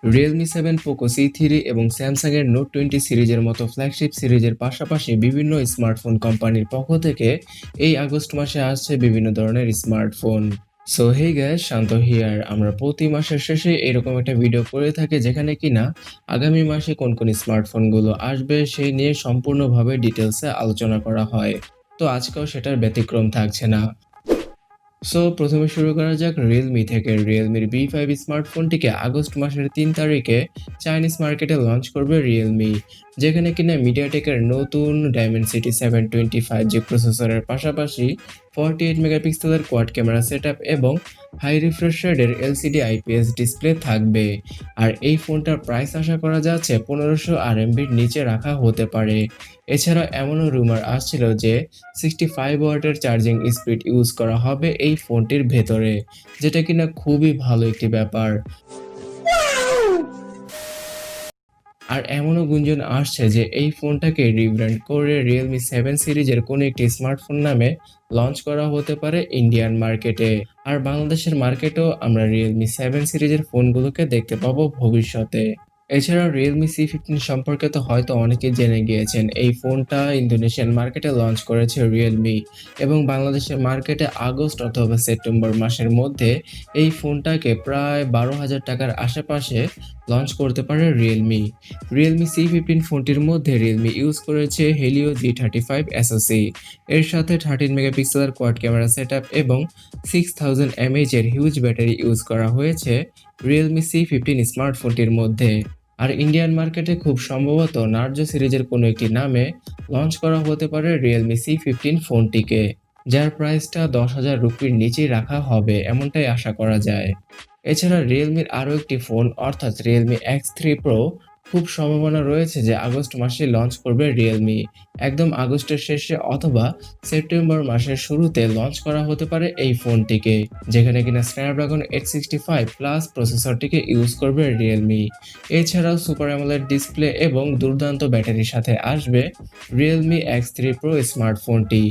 Realme 7, Poco C3 এবং Samsung এর Note 20 সিরিজের মতো ফ্ল্যাগশিপ সিরিজের পাশাপাশি বিভিন্ন স্মার্টফোন কোম্পানির পক্ষ থেকে এই আগস্ট মাসে আসছে বিভিন্ন ধরনের smartphone. So hey guys, Shanto here. আমরা প্রতি মাসের শেষে এরকম একটা ভিডিও করে থাকি যেখানে কিনা আগামী মাসে কোন কোন স্মার্টফোনগুলো আসবে সেই নিয়ে সম্পূর্ণভাবে ডিটেলসে আলোচনা করা হয়। তো আজকেও সেটার ব্যতিক্রম থাকছে না। সো প্রথমে শুরু করা যাক রিয়েলমি থেকে। রিয়েলমির B5 স্মার্টফোনটিকে আগস্ট মাসের 3 তারিখে চাইনিজ মার্কেটে লঞ্চ করবে রিয়েলমি, যেখানে কিনা মিডিয়াটেকের নতুন ডায়মেনসিটি 725G প্রসেসরের পাশাপাশি 48 মেগাপিক্সেলের কোয়াড ক্যামেরা সেটআপ এবং হাই রিফ্রেশ রেটের LCD IPS ডিসপ্লে থাকবে। আর এই ফোনটার প্রাইস আশা করা যাচ্ছে 1500 RMBর নিচে রাখা হতে পারে। এছাড়া এমনও রুমার আসছিল যে 65 ওয়াটের চার্জিং স্পিড ইউজ করা হবে এই ফোনটির ভেতরে, যেটা কিনা খুবই ভালো একটি ব্যাপার। আর এমনও গুঞ্জন আসছে যে এই ফোনটাকে রিব্র্যান্ড করে Realme 7 সিরিজের কোনো একটি স্মার্টফোন নামে লঞ্চ করা হতে পারে ইন্ডিয়ান মার্কেটে। আর বাংলাদেশের মার্কেটেও আমরা Realme 7 সিরিজের ফোনগুলোকে দেখতে পাবো ভবিষ্যতে। এছাড়া Realme C15 সম্পর্কে তো হয়তো অনেকেই জেনে গিয়েছেন। এই ফোনটা ইন্দোনেশিয়ান মার্কেটে লঞ্চ করেছে Realme এবং বাংলাদেশের মার্কেটে আগস্ট অথবা সেপ্টেম্বর মাসের মধ্যে এই ফোনটাকে প্রায় 12,000 টাকার আশেপাশে লঞ্চ করতে পারে Realme। Realme C15 ফোনটির মধ্যে Realme ইউজ করেছে Helio G35 SoC। এর সাথে 13 মেগাপিক্সেলের কোয়াড ক্যামেরা সেটআপ এবং 6000 mAh এর হিউজ ব্যাটারি ইউজ করা হয়েছে Realme C15 স্মার্টফোনটির মধ্যে। আর ইন্ডিয়ান মার্কেটে খুব সম্ভবত নার্জো সিরিজের কোনো একটি নামে লঞ্চ করা হতে পারে Realme C15 ফোনটিকে, যার প্রাইসটা 10,000 রুপির নিচেই রাখা হবে এমনটাই আশা করা যায়। এছাড়া রিয়েলমির আরও একটি ফোন অর্থাৎ Realme X3 Pro খুব সম্ভাবনা রয়েছে যে আগস্ট মাসে লঞ্চ করবে রিয়েলমি। একদম আগস্টের শেষে অথবা সেপ্টেম্বর মাসের শুরুতে লঞ্চ করা হতে পারে এই ফোনটিকে, যেখানে কিনা স্ন্যাপড্রাগন 865 প্লাস প্রসেসরটিকে ইউজ করবে রিয়েলমি। এছাড়াও সুপার অ্যামোলেড ডিসপ্লে এবং দুর্দান্ত ব্যাটারির সাথে আসবে Realme X3 Pro স্মার্টফোনটি,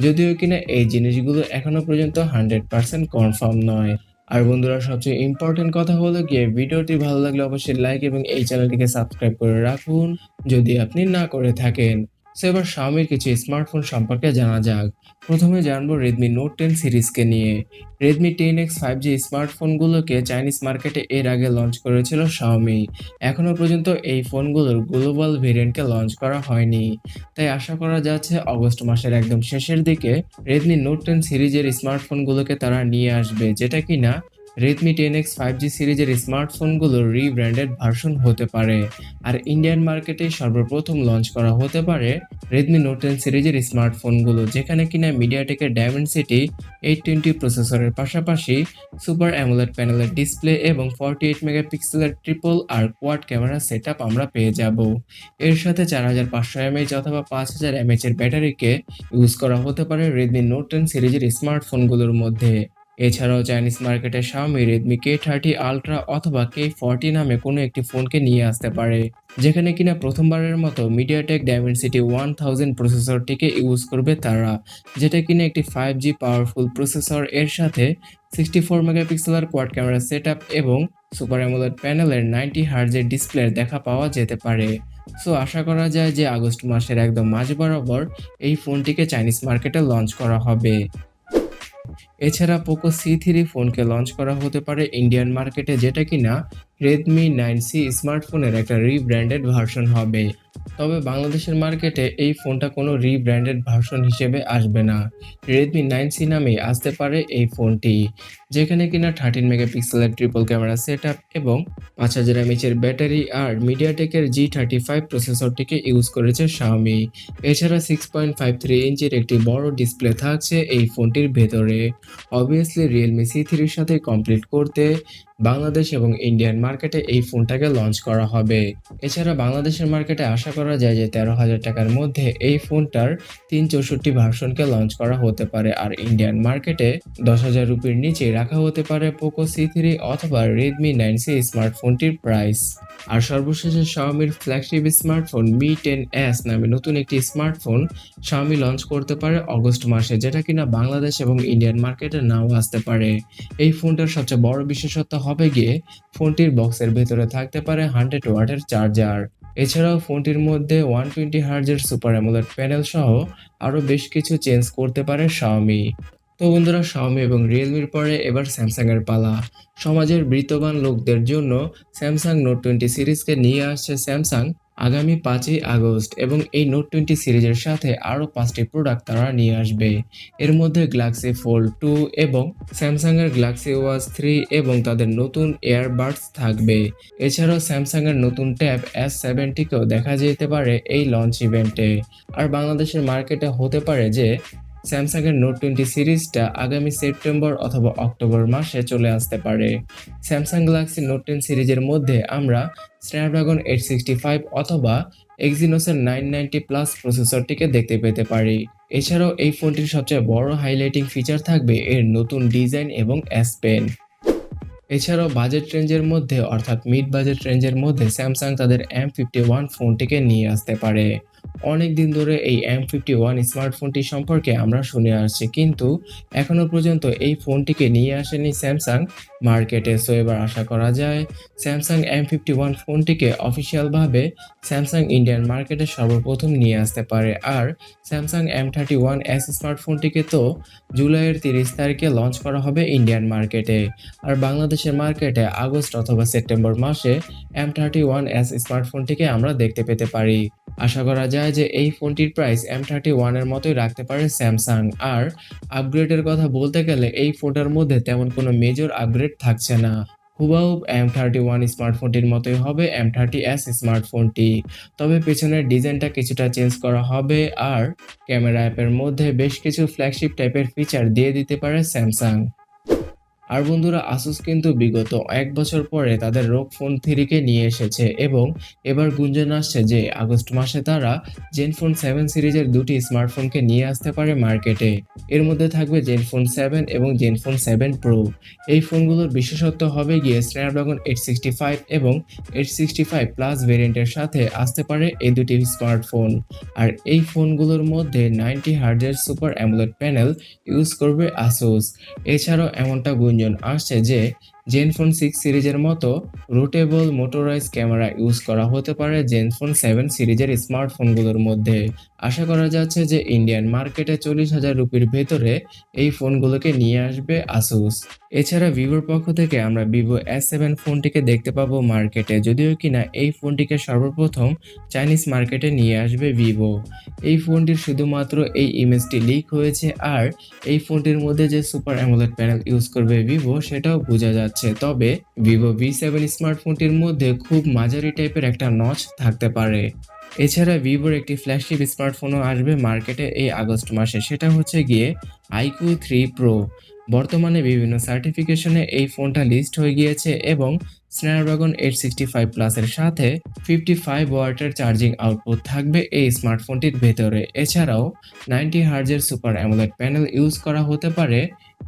যদিও কিনা এই জিনিসগুলো এখনো পর্যন্ত 100% কনফার্ম নয়। আর বন্ধুরা, সবচেয়ে ইম্পর্টেন্ট কথা হলো গিয়ে ভিডিওটি ভালো লাগলে অবশ্যই লাইক এবং এই চ্যানেলটিকে সাবস্ক্রাইব করে রাখুন যদি আপনি না করে থাকেন। সো এবার Xiaomiর কিছু স্মার্টফোন সম্পর্কে জানা যাক। প্রথমে জানবো Redmi Note 10 সিরিজকে নিয়ে। Redmi 10X 5G স্মার্টফোনগুলোকে চাইনিজ মার্কেটে এর আগে লঞ্চ করেছিল Xiaomi। এখনো পর্যন্ত এই ফোনগুলোর গ্লোবাল ভেরিয়েন্টকে লঞ্চ করা হয়নি, তাই আশা করা যাচ্ছে অগস্ট মাসের একদম শেষের দিকে Redmi Note 10 সিরিজের স্মার্টফোনগুলোকে তারা নিয়ে আসবে, যেটা কিনা Redmi 10X 5G সিরিজের স্মার্টফোনগুলোর রিব্র্যান্ডেড ভার্সন হতে পারে। আর ইন্ডিয়ান মার্কেটে সর্বপ্রথম লঞ্চ করা হতে পারে Redmi Note 10 সিরিজের স্মার্টফোনগুলো, যেখানে কিনা মিডিয়াটেকের ডায়মেনসিটি 820 প্রসেসরের পাশাপাশি সুপার অ্যামোলেড প্যানেলের ডিসপ্লে এবং 48 মেগাপিক্সেলের ট্রিপল আর কোয়াড ক্যামেরা সেটআপ আমরা পেয়ে যাব। এর সাথে 4500 mAh অথবা 5000 mAh এর ব্যাটারিকে ইউজ করা হতে পারে Redmi Note 10 সিরিজের স্মার্টফোনগুলোর মধ্যে। এছাড়াও চাইনিজ মার্কেটে Xiaomi Redmi K30 Ultra অথবা K40 নামে কোনো একটি ফোনকে নিয়ে আসতে পারে, যেখানে কিনা প্রথমবারের মতো মিডিয়াটেক ডায়মেনসিটি 1000 প্রসেসরটিকে ইউজ করবে তারা, যেটা কিনা একটি 5G পাওয়ারফুল প্রসেসর। এর সাথে 64 মেগাপিক্সেলের কোয়াড ক্যামেরা সেটআপ এবং সুপার অ্যামোলেড প্যানেলের 90 হার্জের ডিসপ্লের দেখা পাওয়া যেতে পারে। সো আশা করা যায় যে আগস্ট মাসের একদম মাঝ বরাবর এই ফোনটিকে চাইনিজ মার্কেটে লঞ্চ করা হবে। এছাড়া Poco C3 ফোনকে লঞ্চ করা হতে পারে ইন্ডিয়ান মার্কেটে, যেটা কিনা Redmi 9C স্মার্টফোনের একটা রিব্র্যান্ডেড ভার্সন হবে। তবে বাংলাদেশের মার্কেটে এই ফোনটা কোনো রিব্র্যান্ডেড ভার্সন হিসেবে আসবে না, Redmi 9C নামেই আসতে পারে এই ফোনটি, যেখানে কিনা 13 মেগাপিক্সেলের ট্রিপল ক্যামেরা সেটআপ এবং 5000 mAh এর ব্যাটারি আর মিডিয়াটেকের G35 প্রসেসরটিকে ইউজ করেছে Xiaomi। এছাড়া 6.53 ইঞ্চির একটি বড় ডিসপ্লে থাকছে এই ফোনটির ভেতরে। অবভিয়াসলি Realme C3 এর সাথে কমপ্লিট করতে বাংলাদেশ এবং ইন্ডিয়ান মার্কেটে এই ফোনটাকে লঞ্চ করা হবে। এছাড়া বাংলাদেশের মার্কেটে আশা করা যায় যে 13,000 টাকার মধ্যে এই ফোনটার 364 ভার্সনকে লঞ্চ করা হতে পারে। আর ইন্ডিয়ান মার্কেটে 10,000 রুপির নিচে রাখা হতে পারে Poco C3 অথবা Redmi 9C স্মার্টফোনটির প্রাইস। আর সর্বশেষে Xiaomiর ফ্ল্যাগশিপ স্মার্টফোন Mi 10s নামে নতুন একটি স্মার্টফোন Xiaomi লঞ্চ করতে পারে অগস্ট মাসে, যেটা কিনা বাংলাদেশ এবং ইন্ডিয়ান মার্কেটে নাও আসতে পারে। এই ফোনটার সবচেয়ে বড় বিশেষত্ব হবে গিয়ে ফোনটির বক্সের ভেতরে থাকতে পারে 100 ওয়াটের চার্জার। এছাড়াও ফোনটির মধ্যে 120 হার্জের সুপার অ্যামোলেড প্যানেল সহ আরও বেশ কিছু চেঞ্জ করতে পারে Xiaomi। তো বন্ধুরা, Xiaomi এবং Realme-র পরে এবার Samsung এর পালা। সমাজের বৃত্তবান লোকদের জন্য Samsung Note 20 সিরিজকে নিয়ে আসছে Samsung আগামী 5ই আগস্ট, এবং এই Note 20 সিরিজের সাথে আরও 5টি প্রোডাক্ট তারা নিয়ে আসবে। এর মধ্যে Galaxy Fold 2 এবং Samsung এর Galaxy Watch 3 এবং তাদের নতুন এয়ারবাডস থাকবে। এছাড়াও Samsung এর নতুন ট্যাব S70 কেও দেখা যেতে পারে এই লঞ্চ ইভেন্টে। আর বাংলাদেশের মার্কেটে হতে পারে যে Samsung এর Note 20 সিরিজটা আগামী সেপ্টেম্বর অথবা অক্টোবর মাসে চলে আসতে পারে। Samsung Galaxy Note 10 সিরিজের মধ্যে আমরা Snapdragon 865 অথবা Exynos এর 990 প্লাস প্রসেসরটিকে দেখতে পেতে পারি। এছাড়াও এই ফোনটির সবচেয়ে বড় হাইলাইটিং ফিচার থাকবে এর নতুন ডিজাইন এবং S Pen। এছাড়াও বাজেট রেঞ্জের মধ্যে অর্থাৎ মিড বাজেট রেঞ্জের মধ্যে স্যামসাং তাদের M51 ফোনটিকে নিয়ে আসতে পারে। অনেক দিন ধরে এই M51 স্মার্টফোনটি সম্পর্কে আমরা শুনে আসছি, কিন্তু এখনো পর্যন্ত এই ফোনটিকে নিয়ে আসেনি স্যামসাং মার্কেটে। সো এবার আশা করা যায় স্যামসাং M51 ফোনটিকে অফিসিয়ালভাবে স্যামসাং ইন্ডিয়ান মার্কেটে সর্বপ্রথম নিয়ে আসতে পারে। আর স্যামসাং M31s স্মার্টফোনটিকে তো জুলাইয়ের 30 তারিখে লঞ্চ করা হবে ইন্ডিয়ান মার্কেটে। আর বাংলাদেশের মার্কেটে আগস্ট অথবা সেপ্টেম্বর মাসে M31s স্মার্টফোনটিকে আমরা দেখতে পেতে পারি। আশা করা যায় যে এই ফোনটির প্রাইস M31 এর মতোই রাখতে পারে স্যামসাং। আর আপগ্রেডের কথা বলতে গেলে এই ফোনটার মধ্যে তেমন কোনো মেজর আপগ্রেড থাকছে না। হুবাহু M31 স্মার্টফোনটির মতোই হবে M30s স্মার্টফোনটি, তবে পেছনের ডিজাইনটা কিছুটা চেঞ্জ করা হবে। আর ক্যামেরা অ্যাপের মধ্যে বেশ কিছু ফ্ল্যাগশিপ টাইপের ফিচার দিয়ে দিতে পারে স্যামসাং। আর বন্ধুরা, আসুস কিন্তু বিগত 1 বছর পরে তাদের ROG Phone 3 কে নিয়ে এসেছে, এবং এবার গুঞ্জন আসছে যে আগস্ট মাসে তারা Zenfone 7 সিরিজের দুটি স্মার্টফোনকে নিয়ে আসতে পারে মার্কেটে। এর মধ্যে থাকবে Zenfone 7 এবং Zenfone 7 Pro। এই ফোনগুলোর বিশেষত্ব হবে গিয়ে Snapdragon 865 এবং 865 প্লাস ভেরিয়েন্টের সাথে আসতে পারে এই দুটি স্মার্টফোন। আর এই ফোনগুলোর মধ্যে 90 হার্জের সুপার অ্যামোলেড প্যানেল ইউজ করবে আসুস। এছাড়াও এমনটা গুঞ্জন আসছে যে Zenfone 6 সিরিজের মতো রোটেবল মোটরাইজ ক্যামেরা ইউজ করা হতে পারে Zenfone 7 সিরিজের স্মার্টফোনগুলোর মধ্যে। আশা করা যাচ্ছে যে ইন্ডিয়ান মার্কেটে 40,000 রুপির ভেতরে এই ফোনগুলোকে নিয়ে আসবে আসুস। এছাড়া ভিভোর পক্ষ থেকে আমরা Vivo S7 ফোনটিকে দেখতে পাবো মার্কেটে, যদিও কিনা এই ফোনটিকে সর্বপ্রথম চাইনিজ মার্কেটে নিয়ে আসবে ভিভো। এই ফোনটির শুধুমাত্র এই ইমেজটি লিক হয়েছে, আর এই ফোনটির মধ্যে যে সুপার অ্যামোলেড প্যানেল ইউজ করবে ভিভো সেটাও বোঝা যাচ্ছে। তবে Vivo V7 স্মার্টফোনটির মধ্যে খুব মাঝারি টাইপের একটা নচ থাকতে পারে। এছাড়া ভিভোর একটি ফ্ল্যাগশিপ স্মার্টফোনও আসবে মার্কেটে এই আগস্ট মাসে, সেটা হচ্ছে গিয়ে iqoo 3 Pro। বর্তমানে বিভিন্ন সার্টিফিকেশনে এই ফোনটা লিস্ট হয়ে গিয়েছে, এবং স্ন্যাপড্রাগন 865 প্লাসের সাথে 55 ওয়াটের চার্জিং আউটপুট থাকবে এই স্মার্টফোনটির ভেতরে। এছাড়াও 90 হার্জের সুপার অ্যামোলেড প্যানেল ইউজ করা হতে পারে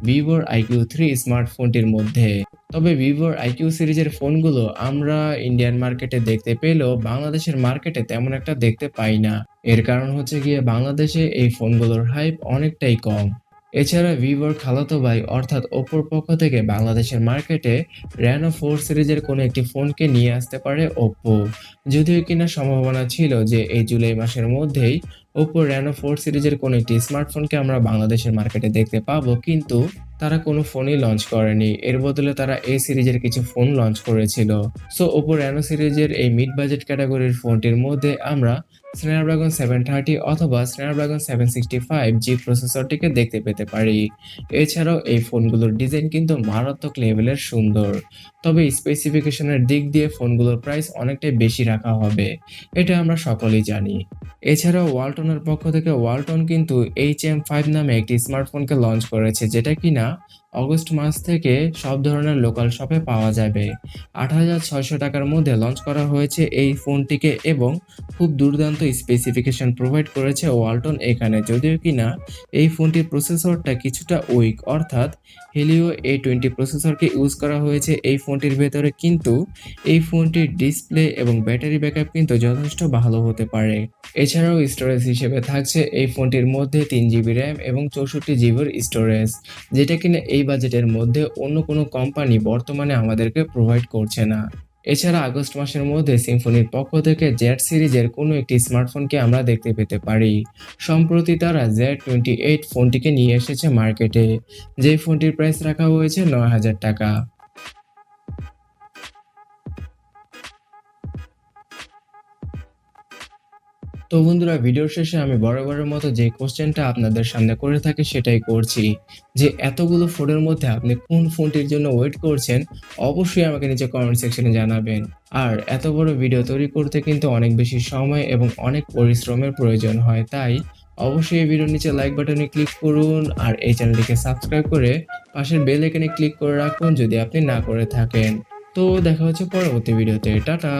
ভিভোর iqoo 3 স্মার্টফোনটির মধ্যে। তবে ভিভোর iqoo সিরিজের ফোনগুলো আমরা ইন্ডিয়ান মার্কেটে দেখতে পেলেও বাংলাদেশের মার্কেটে তেমন একটা দেখতে পাই না। এর কারণ হচ্ছে গিয়ে বাংলাদেশে এই ফোনগুলোর হাইপ অনেকটাই কম। এছাড়া ভিভোর খালাতো ভাই অর্থাৎ ওপ্পোর পক্ষ থেকে বাংলাদেশের মার্কেটে রেনো 4 সিরিজের কোনো একটি ফোনকে নিয়ে আসতে পারে ওপ্পো। যদিও কিনা সম্ভাবনা ছিল যে এই জুলাই মাসের মধ্যেই ওপ্পো রেনো 4 সিরিজের কোনো একটি স্মার্টফোনকে আমরা বাংলাদেশের মার্কেটে দেখতে পাবো, কিন্তু তারা কোনো ফোনই লঞ্চ করেনি। এর বদলে তারা এই সিরিজের কিছু ফোন লঞ্চ করেছিল। সো ওপ্পো রেনো সিরিজের এই মিড বাজেট ক্যাটাগরির ফোনটির মধ্যে আমরা স্ন্যাপড্রাগন 730 অথবা স্ন্যাপড্রাগন 765G প্রসেসরটিকে দেখতে পেতে পারি। এছাড়াও এই ফোনগুলোর ডিজাইন কিন্তু মারাত্মক লেভেলের সুন্দর, তবে স্পেসিফিকেশনের দিক দিয়ে ফোনগুলোর প্রাইস অনেকটাই বেশি রাখা হবে, এটা আমরা সকলেই জানি। এছাড়াও ওয়ালটনের পক্ষ থেকে ওয়ালটন কিন্তু HM5 নামে একটি স্মার্টফোনকে লঞ্চ করেছে, যেটা কিনা অগস্ট মাস থেকে সব ধরনের লোকাল শপে পাওয়া যাবে। 8,600 টাকার মধ্যে লঞ্চ করা হয়েছে এই ফোনটিকে, এবং খুব দুর্দান্ত স্পেসিফিকেশন প্রোভাইড করেছে ওয়ালটন এখানে। যদিও কিনা এই ফোনটির প্রসেসরটা কিছুটা উইক, অর্থাৎ হেলিও A20 প্রসেসরকে ইউজ করা হয়েছে এই ফোনটির ভেতরে, কিন্তু এই ফোনটির ডিসপ্লে এবং ব্যাটারি ব্যাকআপ কিন্তু যথেষ্ট ভালো হতে পারে। এছাড়াও স্টোরেজ হিসেবে থাকছে এই ফোনটির মধ্যে 3GB র্যাম এবং 64GB স্টোরেজ, যেটা কিনা এই বাজেটের মধ্যে অন্য কোনো কোম্পানি বর্তমানে আমাদেরকে প্রোভাইড করছে না। এছাড়া আগস্ট মাসের মধ্যে সিম্ফনির পক্ষ থেকে জেড সিরিজের কোনো একটি স্মার্টফোনকে আমরা দেখতে পেতে পারি। সম্প্রতি তারা Z28 ফোনটিকে নিয়ে এসেছে মার্কেটে, যে ফোনটির প্রাইস রাখা হয়েছে ৯,০০০ টাকা। তো বন্ধুরা, ভিডিওর শেষে আমি বরাবরের মতো যে কোশ্চেনটা আপনাদের সামনে করে থাকি সেটাই করছি, যে এতগুলো ফোনের মধ্যে আপনি কোন ফোনটির জন্য ওয়েট করছেন, অবশ্যই আমাকে নিচে কমেন্ট সেকশনে জানাবেন। আর এত বড় ভিডিও তৈরি করতে কিন্তু অনেক বেশি সময় এবং অনেক পরিশ্রমের প্রয়োজন হয়, তাই অবশ্যই এই ভিডিওর নিচে লাইক বাটনে ক্লিক করুন আর এই চ্যানেলটিকে সাবস্ক্রাইব করে পাশের বেল আইকনে ক্লিক করে রাখুন যদি আপনি না করে থাকেন। তো দেখা হচ্ছে পরবর্তী ভিডিওতে। টাটা।